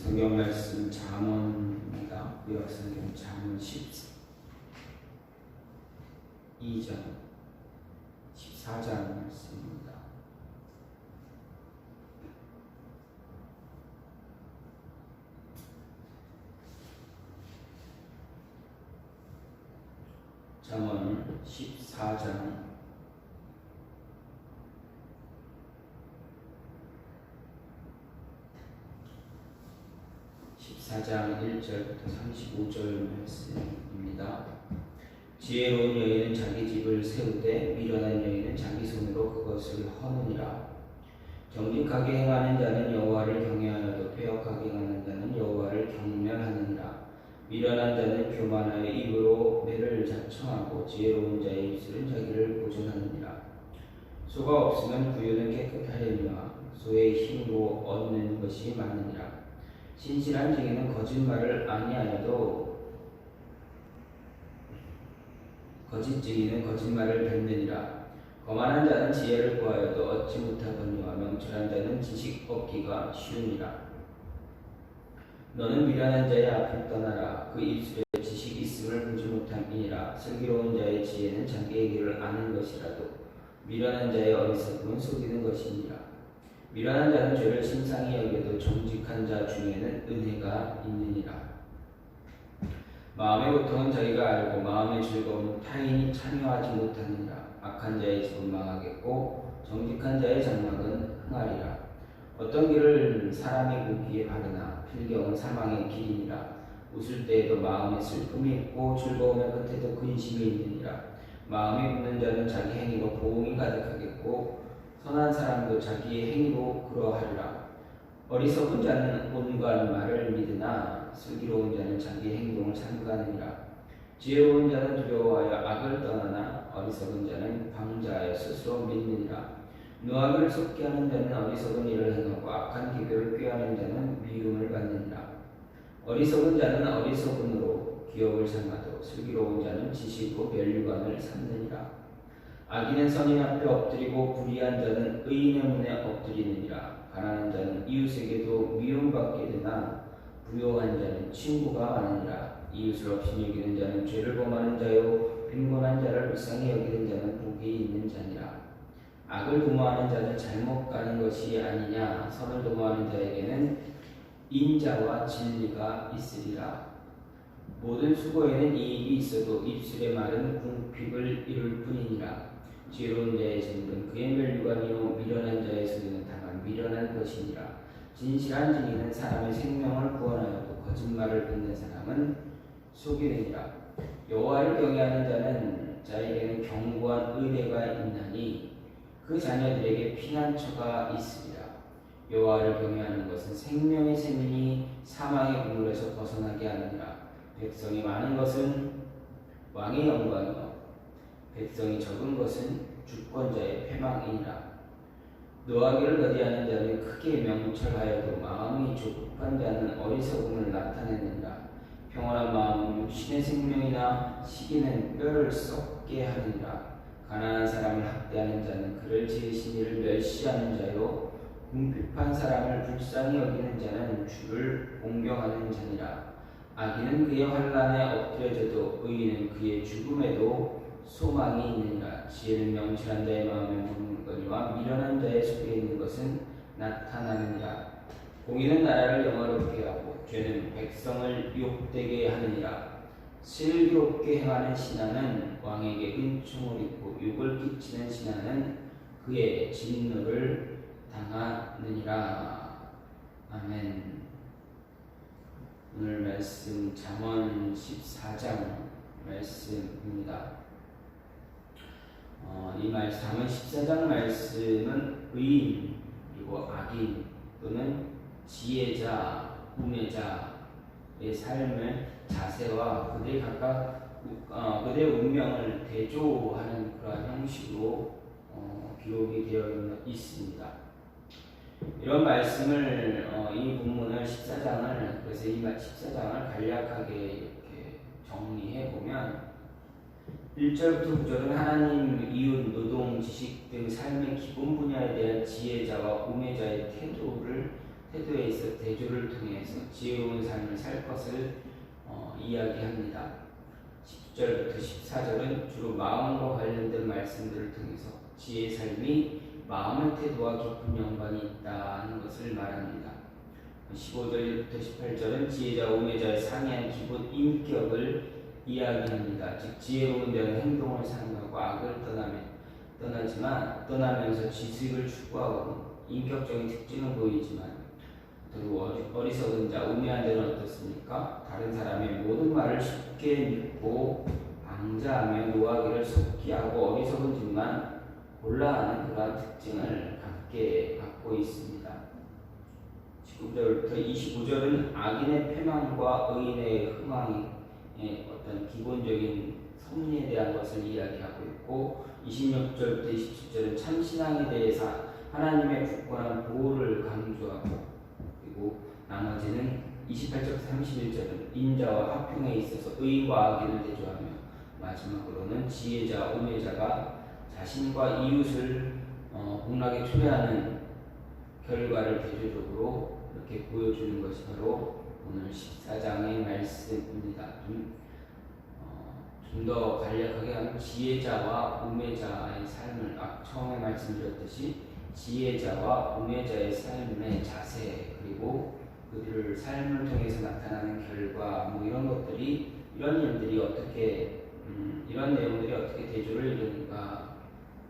성경 말씀 잠언입니다. 구약성경 잠언 14장 14장 말씀입니다. 잠언 14장 1절부터 35절 말씀입니다. 지혜로운 여인은 자기 집을 세우되 미련한 여인은 자기 손으로 그것을 허느니라. 정직하게 행하는 자는 여호와를 경외하여도 패역하게 행하는 자는 여호와를 경멸하느니라. 미련한 자는 교만하여 입으로 매를 자청하고 지혜로운 자의 입술은 자기를 보존하느니라. 소가 없으면 구유는 깨끗하려니와 소의 힘으로 얻는 것이 많으니라. 신실한 증인은 거짓말을 아니하여도 거짓 증인은 거짓말을 뱉느니라. 거만한 자는 지혜를 구하여도 얻지 못하거니와 명철한 자는 지식 얻기가 쉬우니라. 너는 미련한 자의 앞을 떠나라. 그 입술에 지식 있음을 보지 못함이니라. 슬기로운 자의 지혜는 자기의 길을 아는 것이라도 미련한 자의 어리석음은 속이는 것이니라. 미련한 자는 죄를 심상히 여겨도 정직한 자 중에는 은혜가 있느니라. 마음의 고통은 자기가 알고 마음의 즐거움은 타인이 참여하지 못하느니라. 악한 자의 집은 망하겠고 정직한 자의 장막은 흥하리라. 어떤 길을 사람이 보기에 바르나 필경은 사망의 길이니라. 웃을 때에도 마음에 슬픔이 있고 즐거움의 끝에도 근심이 있느니라. 마음이 굳는 자는 자기 행위로 보응이 가득하겠고 선한 사람도 자기의 행위로 그러하리라. 어리석은 자는 온갖 말을 믿으나 슬기로운 자는 자기의 행동을 삼가느니라. 지혜로운 자는 두려워하여 악을 떠나나 어리석은 자는 방자하여 스스로 믿느니라. 노하기를 썩게 하는 자는 어리석은 일을 행하고 악한 기교를 꾀하는 자는 미움을 받느니라. 어리석은 자는 어리석음으로 기업을 삼아도 슬기로운 자는 지식으로 면류관을 삼느니라. 악인은 선인 앞에 엎드리고 불의한 자는 의인의 문에 엎드리느니라. 가난한 자는 이웃에게도 미움받게 되나 부요한 자는 친구가 많으니라. 이웃을 없이 여기는 자는 죄를 범하는 자요 빈곤한 자를 불쌍히 여기는 자는 복이 있는 자니라. 악을 도모하는 자는 잘못 가는 것이 아니냐. 선을 도모하는 자에게는 인자와 진리가 있으리라. 모든 수고에는 이익이 있어도 입술의 말은 궁핍을 이룰 뿐이니라. 지혜로운 자의 증거는 그의 면류관이요 미련한 자의 소리는 다만 미련한 것이니라. 진실한 증인은 사람의 생명을 구원하여도 거짓말을 듣는 사람은 속이느니라. 여호와를 경외하는 자는 자에게는 견고한 의뢰가 있나니 그 자녀들에게 피난처가 있으리라. 여호와를 경외하는 것은 생명의 셈이니 사망의 그물에서 벗어나게 하느니라. 백성이 많은 것은 왕의 영광이요 백성이 적은 것은 주권자의 패망이니라. 노하기를 더디하는 자는 크게 명철하여도 마음이 좁은 자는 어리석음을 나타내느니라. 평온한 마음은 육신의 생명이나 시기는 뼈를 썩게 하느니라. 가난한 사람을 학대하는 자는 그를 지으신 이를 멸시하는 자요 궁핍한 사람을 불쌍히 여기는 자는 주를 공경하는 자니라. 악인은 그의 환난에 엎드려져도 의인은 그의 죽음에도 소망이 있느니라. 지혜는 명철한 자의 마음에 묻는 거니와 미련한 자의 속에 있는 것은 나타나느니라. 공의는 나라를 영화롭게 하고 죄는 백성을 욕되게 하느니라. 슬기롭게 행하는 신하는 왕에게 은총을 입고 욕을 끼치는 신하는 그의 진노를 당하느니라. 아멘. 오늘 말씀 잠언 14장 말씀입니다. 이 잠언 14장 말씀은 의인 그리고 악인 또는 지혜자, 우매자의 삶을 자세와 그들이 각각 그들의 운명을 대조하는 그러한 형식으로 기록이 되어 있습니다. 이런 말씀을 이 본문을 14장을 그래서 이 14장을 간략하게 이렇게 정리해 보면 1절부터 9절은 하나님, 이웃, 노동, 지식 등 삶의 기본 분야에 대한 지혜자와 우매자의 태도를 태도에 있어 대조를 통해서 지혜로운 삶을 살 것을 이야기합니다. 10절부터 14절은 주로 마음과 관련된 말씀들을 통해서 지혜의 삶이 마음의 태도와 깊은 연관이 있다는 것을 말합니다. 15절부터 18절은 지혜자 우매자의 상이한 기본 인격을 이야기합니다. 즉 지혜로운 자는 행동을 삼가고 악을 떠나면서 지식을 추구하고 인격적인 특징을 보이지만 또 어리석은 자, 우매한 자는 어떻습니까? 다른 사람의 모든 말을 쉽게 믿고 방자하며 노하기를 속히 하고 어리석은 짓만 골라하는 그러한 특징을 갖고 있습니다. 19절부터 25절은 악인의 패망과 의인의 흥망의 어떤 기본적인 섭리에 대한 것을 이야기하고 있고 26절부터 27절은 참신앙에 대해서 하나님의 굳건한 보호를 강조하고 그리고 나머지는 28절부터 31절은 인자와 화평에 있어서 의인과 악인을 대조하며 마지막으로는 지혜자, 우매자가 자신과 이웃을 공락에 초래하는 결과를 대조적으로 이렇게 보여주는 것이 바로 오늘 14장의 말씀입니다. 좀 더 간략하게 하면 지혜자와 우매자의 삶을 처음에 말씀드렸듯이 지혜자와 우매자의 삶의 자세 그리고 그들을 삶을 통해서 나타나는 결과 이런 것들이 이런 일들이 어떻게 이런 내용들이 어떻게 대조를 이루는가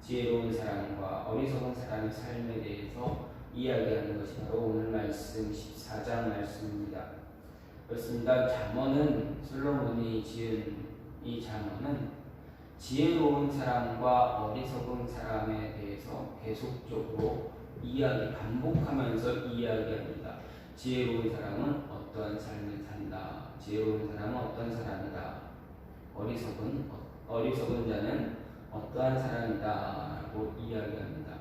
지혜로운 사람과 어리석은 사람의 삶에 대해서 이야기하는 것이 바로 오늘 말씀 14장 말씀입니다. 그렇습니다. 잠언은 솔로몬이 지은 이 잠언은 지혜로운 사람과 어리석은 사람에 대해서 계속적으로 반복하면서 이야기합니다. 지혜로운 사람은 어떠한 삶을 산다. 지혜로운 사람은 어떤 사람이다. 어리석은 자는 어떠한 사람이다 라고 이야기합니다.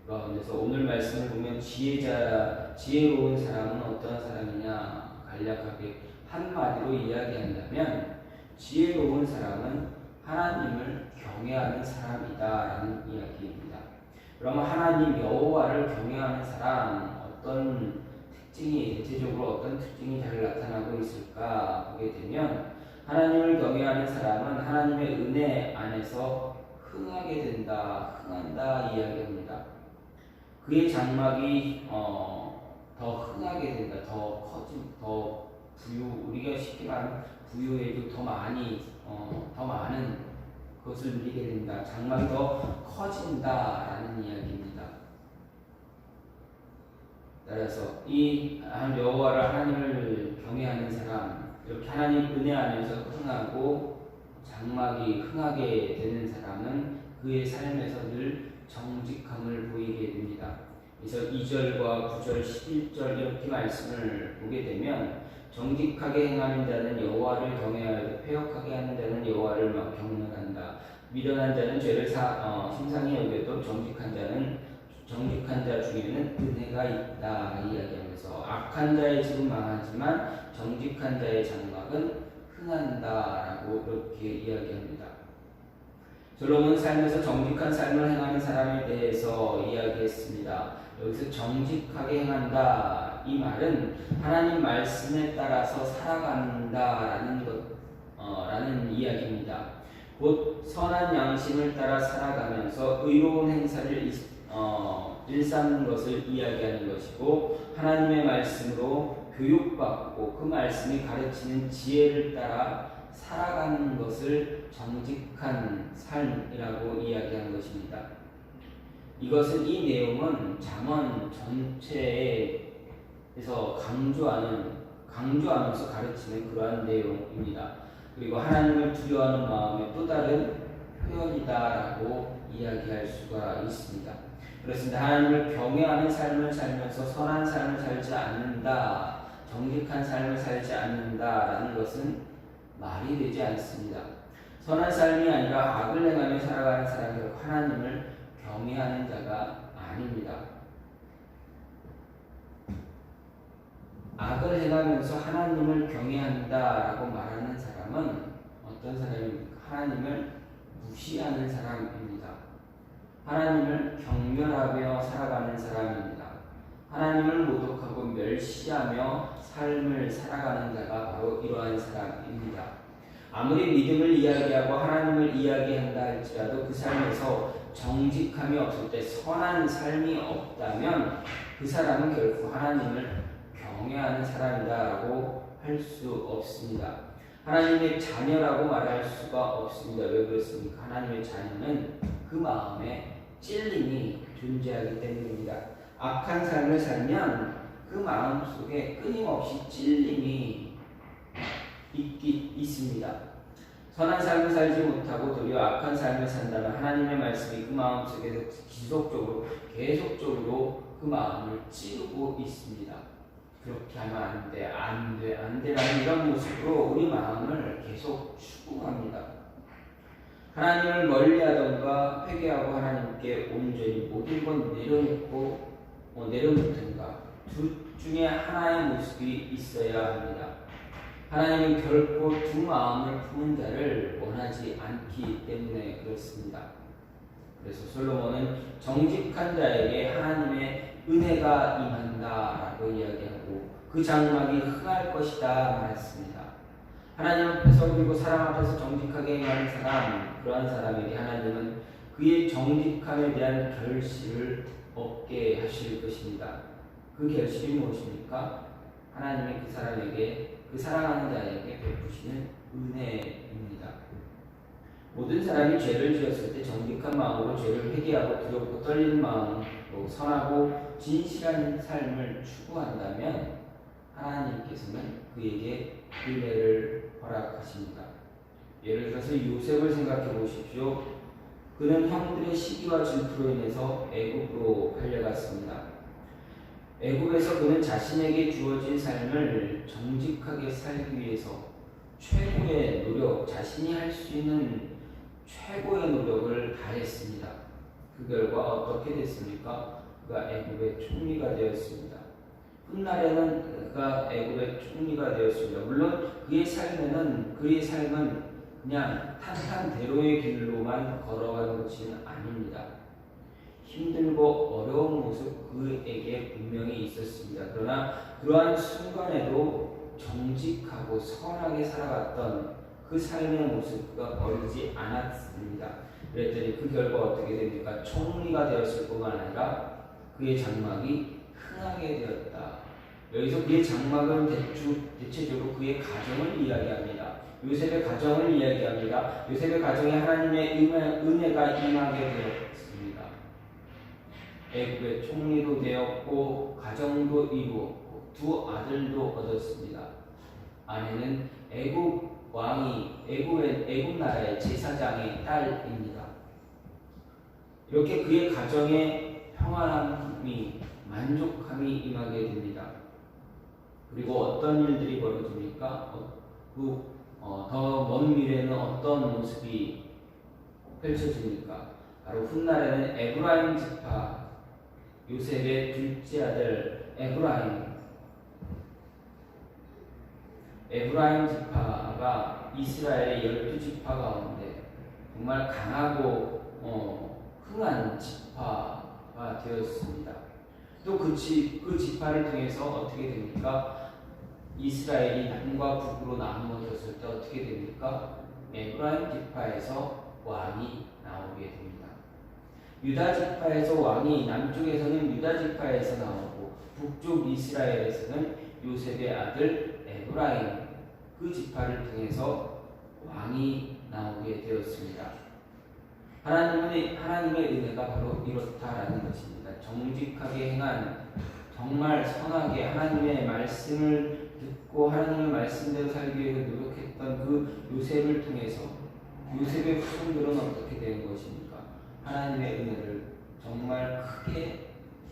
그래서 오늘 말씀을 보면 지혜로운 사람은 어떠한 사람이냐 간략하게 한마디로 이야기한다면 지혜로운 사람은 하나님을 경외하는 사람이다라는 이야기입니다. 그러면 하나님 여호와를 경외하는 사람 어떤 특징이 대체적으로 어떤 특징이 잘 나타나고 있을까 보게 되면 하나님을 경외하는 사람은 하나님의 은혜 안에서 흥한다 이야기합니다. 그의 장막이 더 흥하게 된다, 더 우리가 쉽게 말하면 부유에도 더 많은 것을 누리게 된다. 장막이 더 커진다라는 이야기입니다. 따라서 이 여호와를 하나님을 경외하는 사람, 이렇게 하나님 은혜 안에서 흥하고 장막이 흥하게 되는 사람은 그의 삶에서 늘 정직함을 보이게 됩니다. 그래서 2절과 9절, 11절 이렇게 말씀을 보게 되면 정직하게 행하는 자는 여호와를 경외하여 패역하게 하는 자는 여호와를 경멸한다. 미련한 자는 죄를 심상히 여겨도 정직한 자 중에는 은혜가 있다 이야기하면서 악한 자의 집은 망하지만 정직한 자의 장막은 흥한다라고 그렇게 이야기합니다. 솔로몬은 삶에서 정직한 삶을 행하는 사람에 대해서 이야기했습니다. 여기서 정직하게 행한다 이 말은 하나님 말씀에 따라서 살아간다라는 라는 이야기입니다. 곧 선한 양심을 따라 살아가면서 의로운 행사를 일삼는 것을 이야기하는 것이고 하나님의 말씀으로 교육받고 그 말씀이 가르치는 지혜를 따라 살아가는 것을 정직한 삶이라고 이야기한 것입니다. 이 내용은 잠언 전체에서 강조하면서 가르치는 그러한 내용입니다. 그리고 하나님을 두려워하는 마음의 또 다른 표현이다라고 이야기할 수가 있습니다. 그렇습니다. 하나님을 경외하는 삶을 살면서 선한 삶을 살지 않는다, 정직한 삶을 살지 않는다라는 것은 말이 되지 않습니다. 선한 삶이 아니라 악을 행하며 살아가는 사람이 하나님을 경외하는 자가 아닙니다. 악을 행하면서 하나님을 경외한다라고 말하는 사람은 어떤 사람입니까? 하나님을 무시하는 사람입니다. 하나님을 경멸하며 살아가는 사람입니다. 하나님을 모독하고 멸시하며 삶을 살아가는 자가 바로 이러한 사람입니다. 아무리 믿음을 이야기하고 하나님을 이야기한다 할지라도 그 삶에서 정직함이 없을 때, 선한 삶이 없다면 그 사람은 결코 하나님을 경외하는 사람이다라고 할 수 없습니다. 하나님의 자녀라고 말할 수가 없습니다. 왜 그렇습니까? 하나님의 자녀는 그 마음에 찔림이 존재하기 때문입니다. 악한 삶을 살면 그 마음 속에 끊임없이 찔림이 있습니다. 선한 삶을 살지 못하고 도리어 악한 삶을 산다면 하나님의 말씀이 그 마음 속에서 지속적으로 계속적으로 그 마음을 찌르고 있습니다. 그렇게 하면 안 돼라는 이런 모습으로 우리 마음을 계속 추궁합니다. 하나님을 멀리하던가 회개하고 하나님께 온전히 모든 건 내려놓든가 둘 중에 하나의 모습이 있어야 합니다. 하나님은 결코 두 마음을 품은 자를 원하지 않기 때문에 그렇습니다. 그래서 솔로몬은 정직한 자에게 하나님의 은혜가 임한다라고 이야기하고 그 장막이 흥할 것이다 말했습니다. 하나님 앞에서 그리고 사람 앞에서 정직하게 행하는 사람, 그러한 사람에게 하나님은 그의 정직함에 대한 결실을 얻게 하실 것입니다. 그 결실이 무엇입니까? 하나님의 그 사람에게, 그 사랑하는 자에게 베푸시는 은혜입니다. 모든 사람이 죄를 지었을 때 정직한 마음으로 죄를 회개하고 두렵고 떨리는 마음으로 선하고 진실한 삶을 추구한다면 하나님께서는 그에게 은혜를 허락하십니다. 예를 들어서 요셉을 생각해 보십시오. 그는 형들의 시기와 질투로 인해서 애굽으로 팔려갔습니다. 애굽에서 그는 자신에게 주어진 삶을 정직하게 살기 위해서 최고의 노력, 자신이 할 수 있는 최고의 노력을 다했습니다. 그 결과 어떻게 됐습니까? 그가 애굽의 총리가 되었습니다. 훗날에는 그가 애굽의 총리가 되었습니다. 물론 그의 삶은 그냥 탄탄대로의 길로만 걸어가는 것은 아닙니다. 힘들고 어려운 모습 그에게 분명히 있었습니다. 그러나 그러한 순간에도 정직하고 선하게 살아갔던 그 삶의 모습 그가 버리지 않았습니다. 그랬더니 그 결과 어떻게 됩니까? 총리가 되었을 뿐만 아니라 그의 장막이 흥하게 되었다. 여기서 그의 장막은 대체적으로 그의 가정을 이야기합니다. 요셉의 가정을 이야기합니다. 요셉의 가정에 하나님의 은혜가 임하게 되었습니다. 애굽의 총리도 되었고 가정도 이루었고 두 아들도 얻었습니다. 아내는 애굽 나라의 제사장의 딸입니다. 이렇게 그의 가정에 평안함이, 만족함이 임하게 됩니다. 그리고 어떤 일들이 벌어집니까? 더 먼 미래에는 어떤 모습이 펼쳐집니까? 바로 훗날에는 에브라임 지파, 요셉의 둘째 아들 에브라임 지파가 이스라엘의 12지파 가운데 정말 강하고 흥한 지파가 되었습니다. 또 그 지파를 통해서 어떻게 됩니까? 이스라엘이 남과 북으로 나누어졌을 때 어떻게 됩니까? 에브라임 지파에서 왕이 나오게 됩니다. 유다 지파에서 왕이, 남쪽에서는 유다 지파에서 나오고 북쪽 이스라엘에서는 요셉의 아들 에브라임, 그 지파를 통해서 왕이 나오게 되었습니다. 하나님의 은혜가 바로 이렇다라는 것입니다. 정직하게 행한, 정말 선하게 하나님의 말씀을 듣고 하나님의 말씀대로 살기 위해서 노력했던 그 요셉을 통해서 요셉의 후손들은 어떻게 된 것입니까? 하나님의 은혜를 정말 크게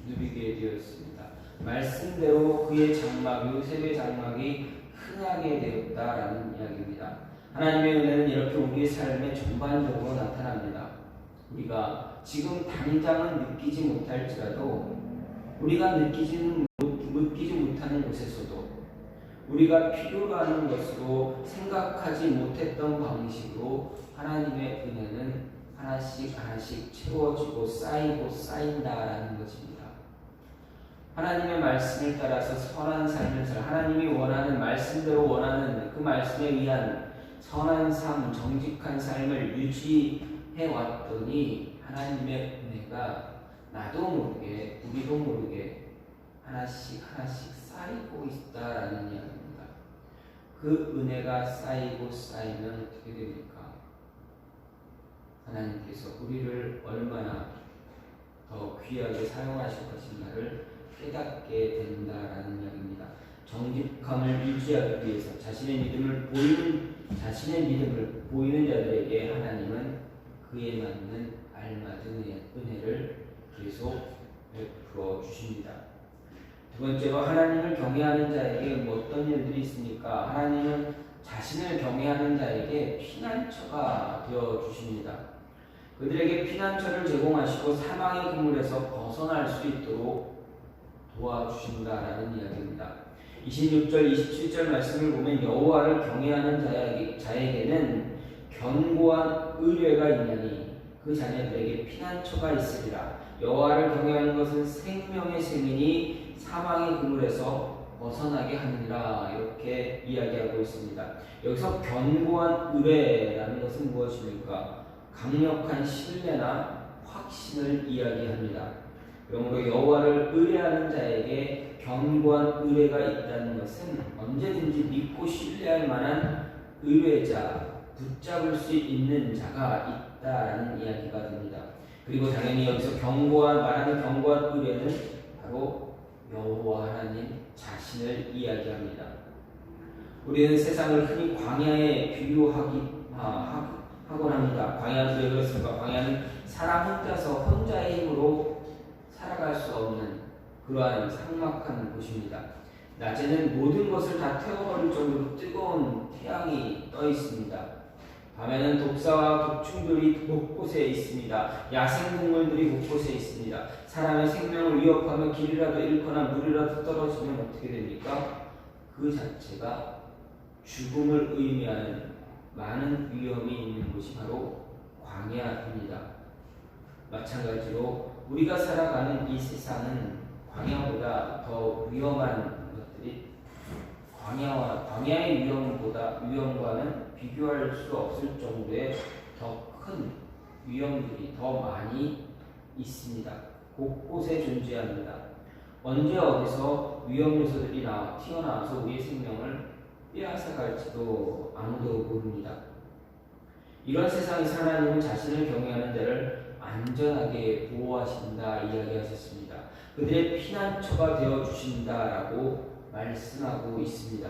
누리게 되었습니다. 말씀대로 그의 장막, 요셉의 장막이 흥하게 되었다라는 이야기입니다. 하나님의 은혜는 이렇게 우리의 삶에 전반적으로 나타납니다. 우리가 지금 당장은 느끼지 못할지라도 우리가 느끼지 못하는 곳에서도 우리가 필요로 하는 것으로 생각하지 못했던 방식으로 하나님의 은혜는 하나씩 채워지고 쌓인다라는 것입니다. 하나님의 말씀을 따라서 선한 삶을 살, 하나님이 원하는 말씀대로 원하는 그 말씀에 의한 선한 삶, 정직한 삶을 유지해 왔더니 하나님의 은혜가 나도 모르게 우리도 모르게 하나씩 쌓이고 있다라는 이야기입니다. 그 은혜가 쌓이고 쌓이면 어떻게 됩니까? 하나님께서 우리를 얼마나 더 귀하게 사용하실 것인가를 깨닫게 된다라는 이야기입니다. 정직함을 유지하기 위해서 자신의 믿음을 보이는 자들에게 하나님은 그에 맞는 알맞은 은혜를 계속 베풀어 주십니다. 두 번째로 하나님을 경외하는 자에게 어떤 일들이 있습니까? 하나님은 자신을 경외하는 자에게 피난처가 되어 주십니다. 그들에게 피난처를 제공하시고 사망의 그물에서 벗어날 수 있도록 도와주신다라는 이야기입니다. 26절, 27절 말씀을 보면 여호와를 경외하는 자에게는 견고한 의뢰가 있나니 그 자녀들에게 피난처가 있으리라. 여호와를 경외하는 것은 생명의 셈이니 사망의 그물에서 벗어나게 하느니라. 이렇게 이야기하고 있습니다. 여기서 견고한 의뢰라는 것은 무엇입니까? 강력한 신뢰나 확신을 이야기합니다. 그러므로 여호와를 의뢰하는 자에게 견고한 의뢰가 있다는 것은 언제든지 믿고 신뢰할 만한 의뢰자, 붙잡을 수 있는 자가 있다라는 이야기가 됩니다. 그리고 당연히 여기서 말하는 견고한 의뢰는 바로 여호와 하나님 자신을 이야기합니다. 우리는 세상을 흔히 광야에 비유하곤 합니다. 광야는 왜 그렇습니까? 광야는 사람 혼자의 힘으로 살아갈 수 없는 그러한 삭막한 곳입니다. 낮에는 모든 것을 다 태워버릴 정도로 뜨거운 태양이 떠 있습니다. 밤에는 독사와 독충들이 곳곳에 있습니다. 야생동물들이 곳곳에 있습니다. 사람의 생명을 위협하며 길이라도 잃거나 물이라도 떨어지면 어떻게 됩니까? 그 자체가 죽음을 의미하는 많은 위험이 있는 곳이 바로 광야입니다. 마찬가지로 우리가 살아가는 이 세상은 광야보다 더 위험한 것들이 광야의 위험과는 비교할 수 없을 정도의 더 큰 위험들이 더 많이 있습니다. 곳곳에 존재합니다. 언제 어디서 위험 요소들이 튀어나와서 우리의 생명을 빼앗아갈지도 아무도 모릅니다. 이런 세상에서 하나님은 자신을 경외하는 자를 안전하게 보호하신다 이야기하셨습니다. 그들의 피난처가 되어주신다라고 말씀하고 있습니다.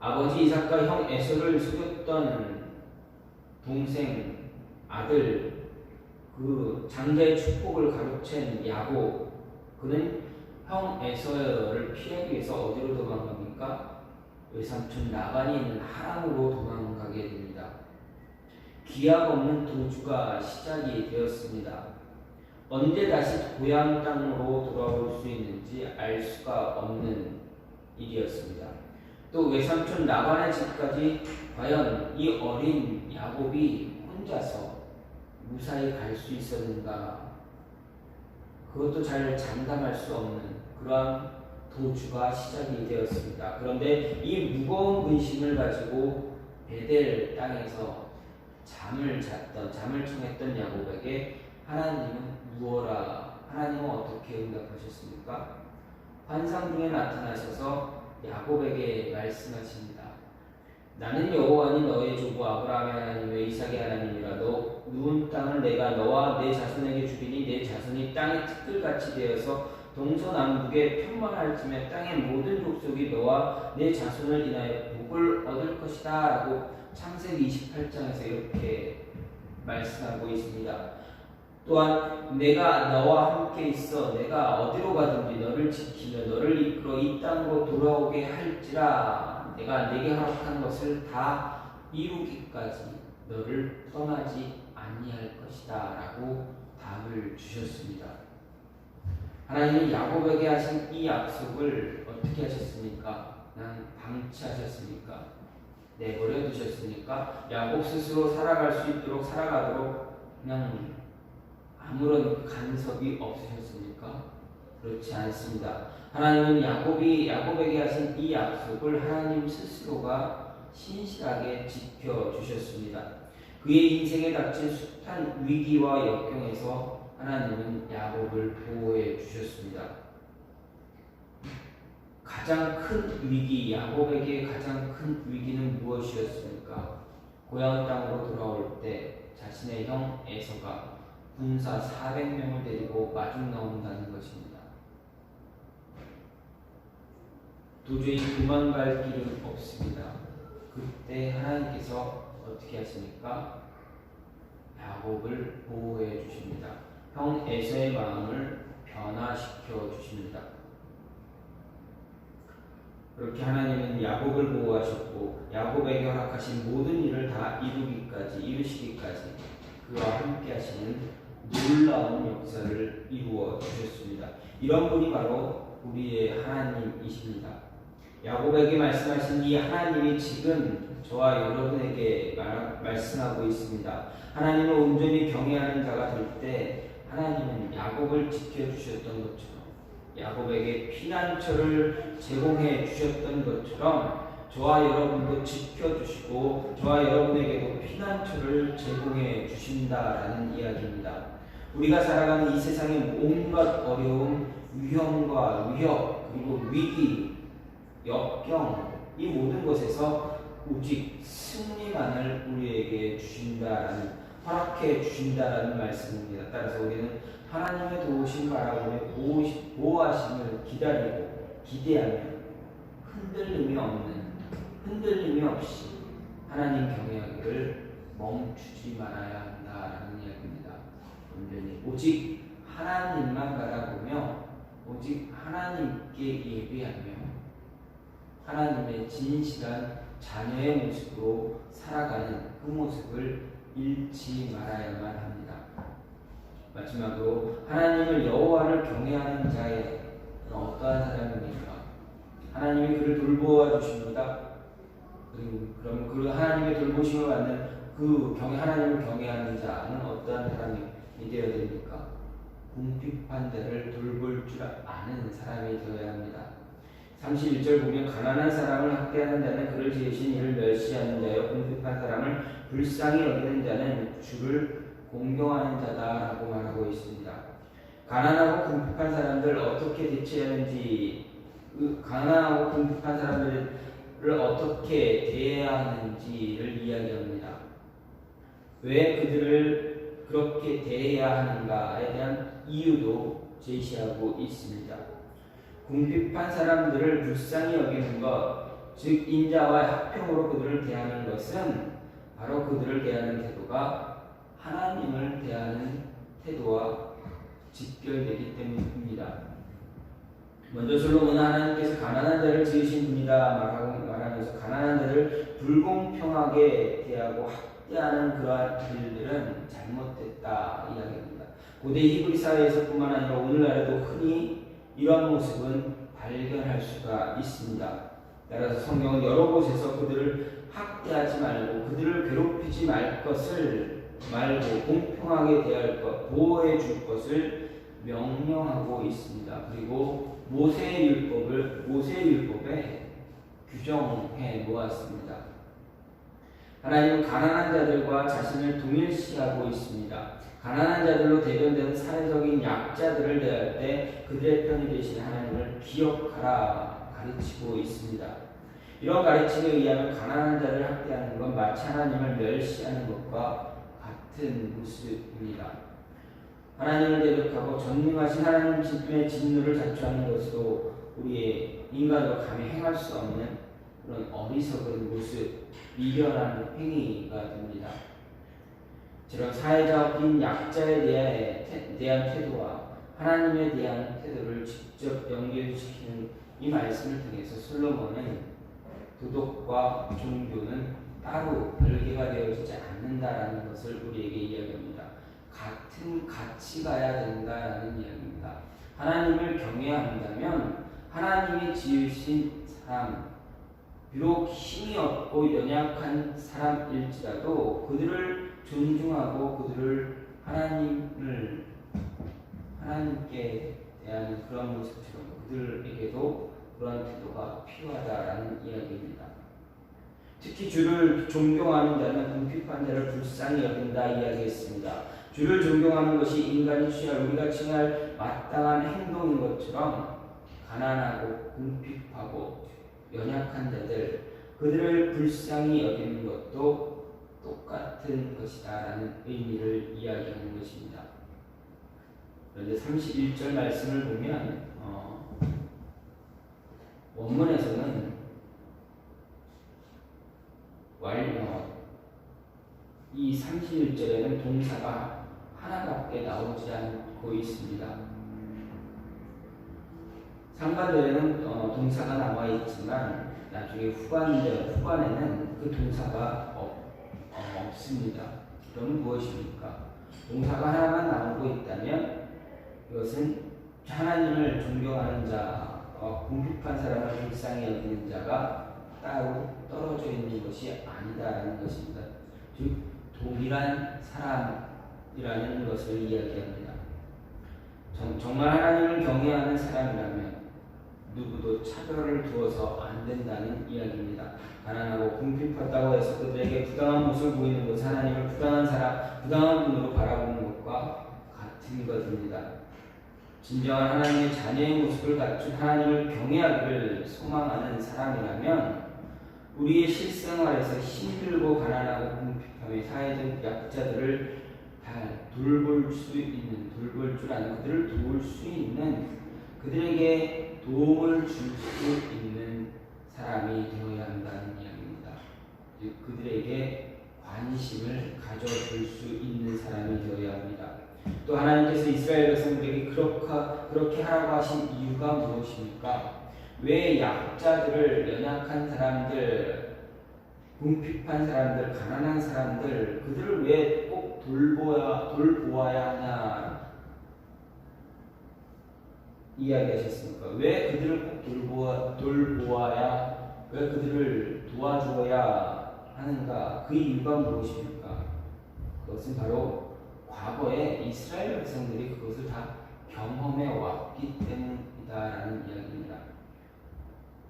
아버지 이삭과 형 에서를 속였던 동생 아들 그 장자의 축복을 가로챈 야곱, 그는 형 에서를 피하기 위해서 어디로 도망갑니까? 외삼촌 라반이 있는 하란으로 도망가게 됩니다. 기약 없는 도주가 시작이 되었습니다. 언제 다시 고향 땅으로 돌아올 수 있는지 알 수가 없는 일이었습니다. 또 외삼촌 라반의 집까지 과연 이 어린 야곱이 혼자서 무사히 갈 수 있었는가? 그것도 잘 장담할 수 없는 그러한 도주가 시작이 되었습니다. 그런데 이 무거운 근심을 가지고 베델 땅에서 잠을 청했던 야곱에게 하나님은 하나님은 어떻게 응답하셨습니까? 환상 중에 나타나셔서 야곱에게 말씀하십니다. 나는 여호와니 너의 조부 아브라함의 하나님의 이삭의 하나님이라. 너 누운 땅을 내가 너와 내 자손에게 주리니 내 자손이 땅의 티끌같이 되어서 동서남북에 편만할지며 땅의 모든 족속이 너와 내 자손을 인하여 복을 얻을 것이다 라고 창세기 28장에서 이렇게 말씀하고 있습니다. 또한 내가 너와 함께 있어 내가 어디로 가든지 너를 지키며 너를 이끌어 이 땅으로 돌아오게 할지라. 내가 네게 허락한 것을 다 이루기까지 너를 떠나지 아니할 것이다 라고 답을 주셨습니다. 하나님이 야곱에게 하신 이 약속을 어떻게 하셨습니까? 그냥 방치하셨습니까? 내버려 두셨습니까? 야곱 스스로 살아가도록 그냥 아무런 간섭이 없으셨습니까? 그렇지 않습니다. 하나님은 야곱에게 하신 이 약속을 하나님 스스로가 신실하게 지켜주셨습니다. 그의 인생에 닥친 숱한 위기와 역경에서 하나님은 야곱을 보호해 주셨습니다. 가장 큰 위기, 야곱에게 가장 큰 위기는 무엇이었습니까? 고향 땅으로 돌아올 때 자신의 형 에서가 군사 400명을 데리고 마중 나온다는 것입니다. 도저히 도망갈 길은 없습니다. 그때 하나님께서 어떻게 하십니까? 야곱을 보호해 주십니다. 형 에서의 마음을 변화시켜 주십니다. 그렇게 하나님은 야곱을 보호하셨고 야곱에게 허락하신 모든 일을 다 이루시기까지 그와 함께 하시는 놀라운 역사를 이루어 주셨습니다. 이런 분이 바로 우리의 하나님이십니다. 야곱에게 말씀하신 이 하나님이 지금 저와 여러분에게 말씀하고 있습니다. 하나님을 온전히 경외하는 자가 될 때 하나님은 야곱을 지켜주셨던 것처럼 야곱에게 피난처를 제공해 주셨던 것처럼 저와 여러분도 지켜주시고 저와 여러분에게도 피난처를 제공해 주신다라는 이야기입니다. 우리가 살아가는 이 세상의 온갖 어려움, 위험과 위협, 그리고 위기, 역경, 이 모든 것에서 오직 승리만을 우리에게 주신다라는, 허락해 주신다라는 말씀입니다. 따라서 우리는 하나님의 도우심 바라보며 보호하심을 기다리고 기대하며 흔들림이 없이 하나님 경외하기를 멈추지 말아야 한다라는 이야기입니다. 온전히 오직 하나님만 바라보며 오직 하나님께 예배하며 하나님의 진실한 자녀의 모습으로 살아가는 그 모습을 잃지 말아야만 합니다. 마지막으로 하나님을 여호와를 경외하는 자의 어떠한 사람입니까? 하나님이 그를 돌보아 주십니다. 그럼 그 하나님의 돌보심을 받는 하나님을 경외하는 자는 어떠한 사람이 되어야 됩니까? 궁핍한 자를 돌볼 줄 아는 사람이 되어야 합니다. 31절 보면 가난한 사람을 학대하는 자는 그를 지으신 이를 멸시하는 자여 궁핍한 사람을 불쌍히 여기는 자는 주를 공경하는 자다라고 말하고 있습니다. 가난하고 궁핍한 사람들 어떻게 대처하는지, 가난하고 궁핍한 사람들을 어떻게 대해야 하는지를 이야기합니다. 왜 그들을 그렇게 대해야 하는가에 대한 이유도 제시하고 있습니다. 궁핍한 사람들을 불쌍히 여기는 것, 즉 인자와 합평으로 그들을 대하는 것은 바로 그들을 대하는 태도가 하나님을 대하는 태도와 직결되기 때문입니다. 먼저 솔로몬은 하나님께서 가난한 자를 지으신 분이다 말하면서 가난한 자를 불공평하게 대하고 학대하는 그러한 일들은 잘못됐다 이야기합니다. 고대 히브리 사회에서뿐만 아니라 오늘날에도 흔히 이런 모습은 발견할 수가 있습니다. 따라서 성경은 여러 곳에서 그들을 학대하지 말고 그들을 괴롭히지 말고 공평하게 대할 것, 보호해 줄 것을 명령하고 있습니다. 그리고 모세의 율법에 규정해 놓았습니다. 하나님은 가난한 자들과 자신을 동일시하고 있습니다. 가난한 자들로 대변되는 사회적인 약자들을 대할 때 그들의 편이 되신 하나님을 기억하라 가르치고 있습니다. 이런 가르침에 의하면 가난한 자를 학대하는 건 마치 하나님을 멸시하는 것과 같은 모습입니다. 하나님을 대적하고 전능하신 하나님의 진노를 자초하는 것으로 우리의 인간으로 감히 행할 수 없는 그런 어리석은 모습, 미련한 행위가 됩니다. 저런 사회적인 약자에 대한 태도와 하나님에 대한 태도를 직접 연결시키는 이 말씀을 통해서 솔로몬은 도덕과 종교는 따로 별개가 되어지지 않는다라는 것을 우리에게 이야기합니다. 같은 같이 가야 된다라는 이야기입니다. 하나님을 경외한다면 하나님이 지으신 사람, 비록 힘이 없고 연약한 사람일지라도 그들을 존중하고 그들을 하나님께 대하는 그런 모습처럼 그들에게도 그런 태도가 필요하다라는 이야기입니다. 특히 주를 존경하는 자는 궁핍한 자를 불쌍히 여긴다 이야기했습니다. 주를 존경하는 것이 인간이 취할 우리가 칭할 마땅한 행동인 것처럼 가난하고 궁핍하고 연약한 자들 그들을 불쌍히 여기는 것도 똑같은 것이다라는 의미를 이야기하는 것입니다. 그런데 31절 말씀을 보면 원문에서는 이 31절에는 동사가 하나밖에 나오지 않고 있습니다. 상반절에는 동사가 나와 있지만 나중에 후반에는 그 동사가 없습니다. 그럼 무엇입니까? 동사가 하나만 나오고 있다면 이것은 하나님을 존경하는 자와 궁핍한 사람을 불쌍히 여기는 자가 따로 떨어져 있는 것이 아니다라는 것입니다. 즉 동일한 사람이라는 것을 이야기합니다. 정말 하나님을 경외하는 사람이라면 누구도 차별을 두어서 안 된다는 이야기입니다. 가난하고 궁핍하다고 해서 그들에게 부당한 모습을 보이는 것은 하나님을 부당한 눈으로 바라보는 것과 같은 것입니다. 진정한 하나님의 자녀의 모습을 갖춘 하나님을 경외하기를 소망하는 사람이라면 우리의 실생활에서 힘들고 가난하고 궁핍함의 사회적 약자들을 돌볼 줄 아는 그들을 도울 수 있는 그들에게 도움을 줄 수 있는 사람이 되어야 한다는 이야기입니다. 즉 그들에게 관심을 가져줄 수 있는 사람이 되어야 합니다. 또 하나님께서 이스라엘 백성들에게 그렇게 하라고 하신 이유가 무엇입니까? 왜 약자들을 연약한 사람들, 궁핍한 사람들, 가난한 사람들 그들을 왜 꼭 돌보아야 하냐 이야기하셨습니까? 왜 그들을 꼭 돌보아야 왜 그들을 도와주어야 하는가? 그 이유가 무엇입니까? 그것은 바로 과거에 이스라엘 백성들이 그것을 다 경험해 왔기 때문이다라는 이야기입니다.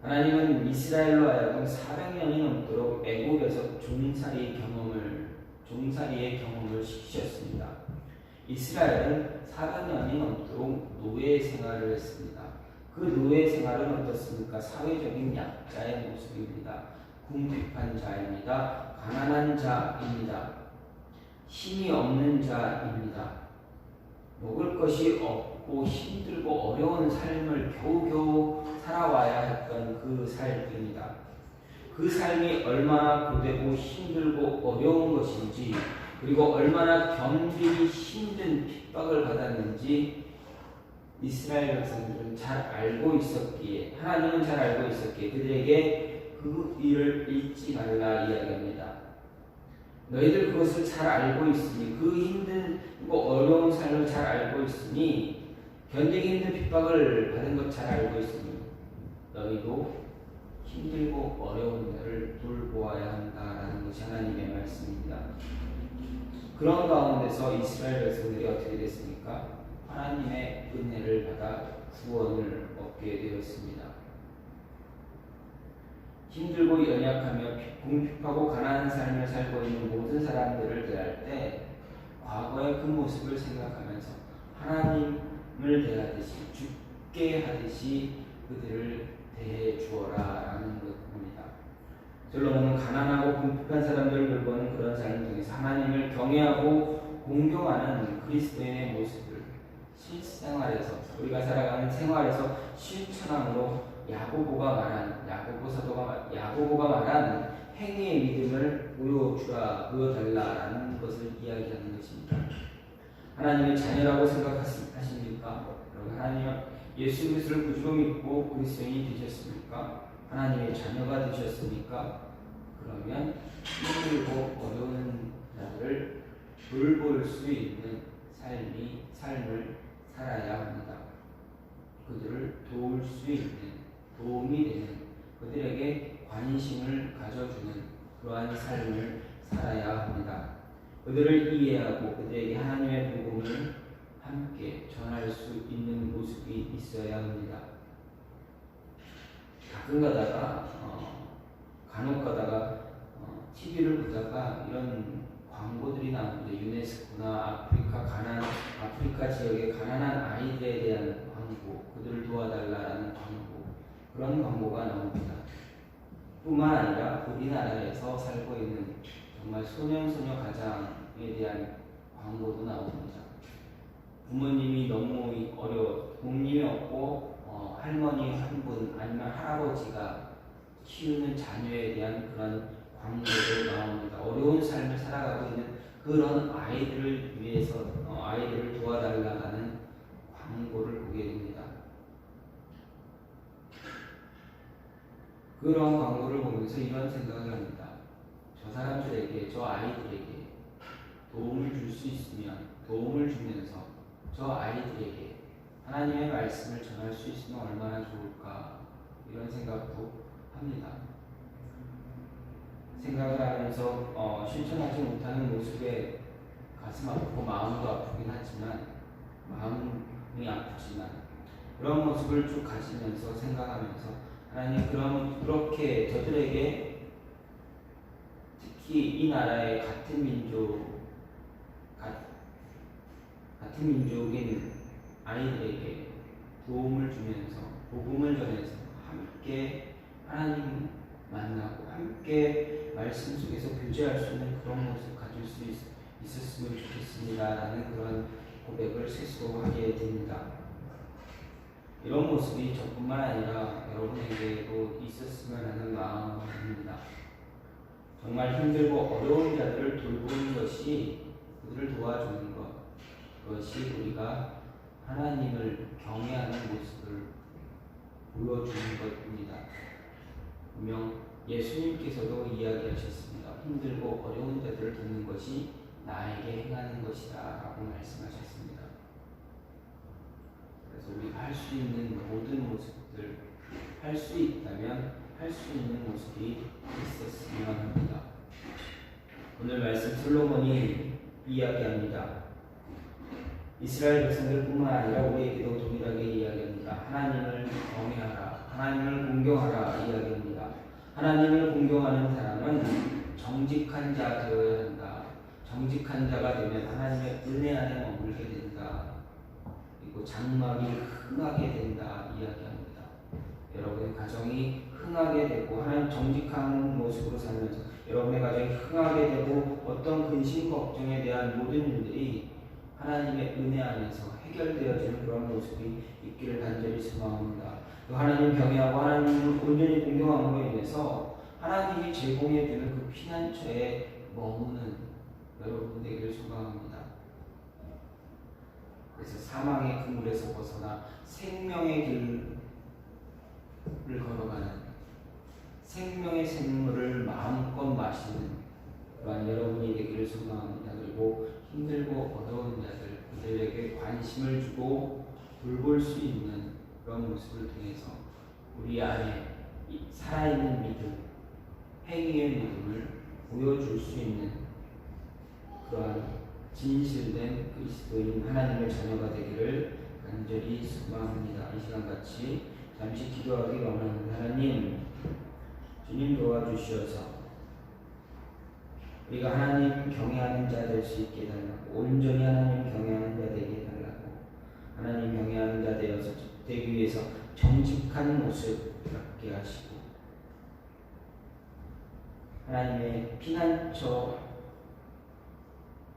하나님은 이스라엘로 하여금 400년이 넘도록 애국에서 종살이의 경험을 시키셨습니다. 이스라엘은 400년이 넘도록 노예 생활을 했습니다. 그 노예 생활은 어떻습니까? 사회적인 약자의 모습입니다. 궁핍한 자입니다. 가난한 자입니다. 힘이 없는 자입니다. 먹을 것이 없고 힘들고 어려운 삶을 겨우겨우 살아와야 했던 그 삶입니다. 그 삶이 얼마나 고되고 힘들고 어려운 것인지 그리고 얼마나 견디기 힘든 핍박을 받았는지 이스라엘 백성들은 잘 알고 있었기에 하나님은 잘 알고 있었기에 그들에게 그 일을 잊지 말라 이야기합니다. 너희들 그것을 잘 알고 있으니 그 힘들고 어려운 삶을 잘 알고 있으니 견디기 힘든 핍박을 받은 것 잘 알고 있으니 너희도 힘들고 어려운 자를 돌보아야 한다라는 것이 하나님의 말씀입니다. 그런 가운데서 이스라엘 백성들이 어떻게 됐습니까? 하나님의 은혜를 받아 구원을 얻게 되었습니다. 힘들고 연약하며 궁핍하고 가난한 삶을 살고 있는 모든 사람들을 대할 때 과거의 그 모습을 생각하면서 하나님을 대하듯이 죽게 하듯이 그들을 대해 주어라 라는 것입니다. 결론은 가난하고 궁핍한 사람들을 돌보는 그런 삶을 통해서 하나님을 경외하고 공경하는 그리스도인의 모습을 실생활에서 우리가 살아가는 생활에서 실천함으로 야고보가 말한 행위의 믿음을 보여달라라는 것을 이야기하는 것입니다. 하나님의 자녀라고 생각하십니까? 여러분 하나님 예수 그리스도를 구주로 믿고 그리스도인이 되셨습니까? 하나님의 자녀가 되셨습니까? 그러면 힘들고 어려운 자들을 돌볼 수 있는 삶을 살아야 합니다. 그들을 도울 수 있는 도움이 되는 그들에게 관심을 가져주는 그러한 삶을 살아야 합니다. 그들을 이해하고 그들에게 하나님의 복음을 함께 전할 수 있는 모습이 있어야 합니다. 가끔 가다가 간혹 가다가 TV를 보다가 이런 광고들이 나오는데 유네스코나 아프리카 지역의 가난한 아이들에 대한 광고, 그들을 도와달라라는 광고, 그런 광고가 나옵니다. 뿐만 아니라 우리나라에서 살고 있는 정말 소년소녀 가장에 대한 광고도 나옵니다. 부모님이 너무 부모님이 없고 할머니 한 분 아니면 할아버지가 키우는 자녀에 대한 그런 광고도 나옵니다. 어려운 삶을 살아가고 있는 그런 아이들을 위해서 아이들을 도와달라는 광고를 보게 됩니다. 그런 광고를 보면서 이런 생각을 합니다. 저 사람들에게, 저 아이들에게 도움을 줄 수 있으면 도움을 주면서 저 아이들에게 하나님의 말씀을 전할 수 있으면 얼마나 좋을까, 이런 생각도 합니다. 생각을 하면서 실천하지 못하는 모습에 가슴 아프고 마음도 아프긴 하지만, 마음이 아프지만 그런 모습을 쭉 가지면서 생각하면서 하나님, 그렇게 저들에게, 특히 이 나라의 같은 민족인 아이들에게 도움을 주면서 복음을 전해서 함께 하나님 만나고 함께 말씀 속에서 교제할 수 있는 그런 모습 가질 수 있었으면 좋겠습니다 라는 그런 고백을 스스로 하게 됩니다. 이런 모습이 저뿐만 아니라 여러분에게도 있었으면 하는 마음입니다. 정말 힘들고 어려운 자들을 돌보는 것이, 그들을 도와주는 것, 그것이 우리가 하나님을 경외하는 모습을 보여주는 것입니다. 분명 예수님께서도 이야기하셨습니다. 힘들고 어려운 자들을 돕는 것이 나에게 행하는 것이다 라고 말씀하셨습니다. 그래서 우리가 할 수 있는 모든 모습들, 할 수 있다면 할 수 있는 모습이 있었으면 합니다. 오늘 말씀 솔로몬이 이야기합니다. 이스라엘 백성들뿐만 아니라 우리에게도 동일하게 이야기합니다. 하나님을 경외하라, 하나님을 공경하라 이야기합니다. 하나님을 공경하는 사람은 정직한 자 되어야 한다. 정직한 자가 되면 하나님의 은혜 안에 머물게 된다. 그리고 장막이 흥하게 된다 이야기합니다. 여러분의 가정이 흥하게 되고 하나님 정직한 모습으로 살면서 여러분의 가정이 흥하게 되고 어떤 근심 걱정에 대한 모든 일들이 하나님의 은혜 안에서 해결되어지는 그런 모습이 있기를 간절히 소망합니다. 하나님 경외하고 하나님을 온전히 공경함으로 인해서 하나님이 제공해 주는 그 피난처에 머무는 여러분 되기를 소망합니다. 그래서 사망의 그물에서 벗어나 생명의 길을 걸어가는, 생명의 샘물을 마음껏 마시는 그러한 여러분이 되기를 소망합니다. 그리고 힘들고 어려운 자들, 그들에게 관심을 주고 돌볼 수 있는 그런 모습을 통해서 우리 안에 살아있는 믿음, 행위의 믿음을 보여줄 수 있는 그러한 진실된 그리스도인 하나님의 자녀가 되기를 간절히 소망합니다. 이 시간 같이 잠시 기도하기 원하는 하나님, 주님 도와주시어서 우리가 하나님 경외하는 자 될 수 있게 해달라고, 온전히 하나님 경외하는 자 되게 해달라고, 하나님 경외하는 자 되기 위해서 정직한 모습 갖게 하시고 하나님의 피난처,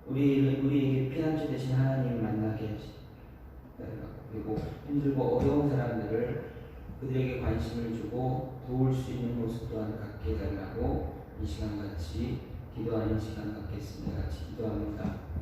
우리에게 피난처 되신 하나님을 만나게 하시달라고, 그리고 힘들고 어려운 사람들을 그들에게 관심을 주고 도울 수 있는 모습 또한 갖게 해달라고 이 시간 같이 기도하는 시간 갖겠습니다. 같이 기도합니다.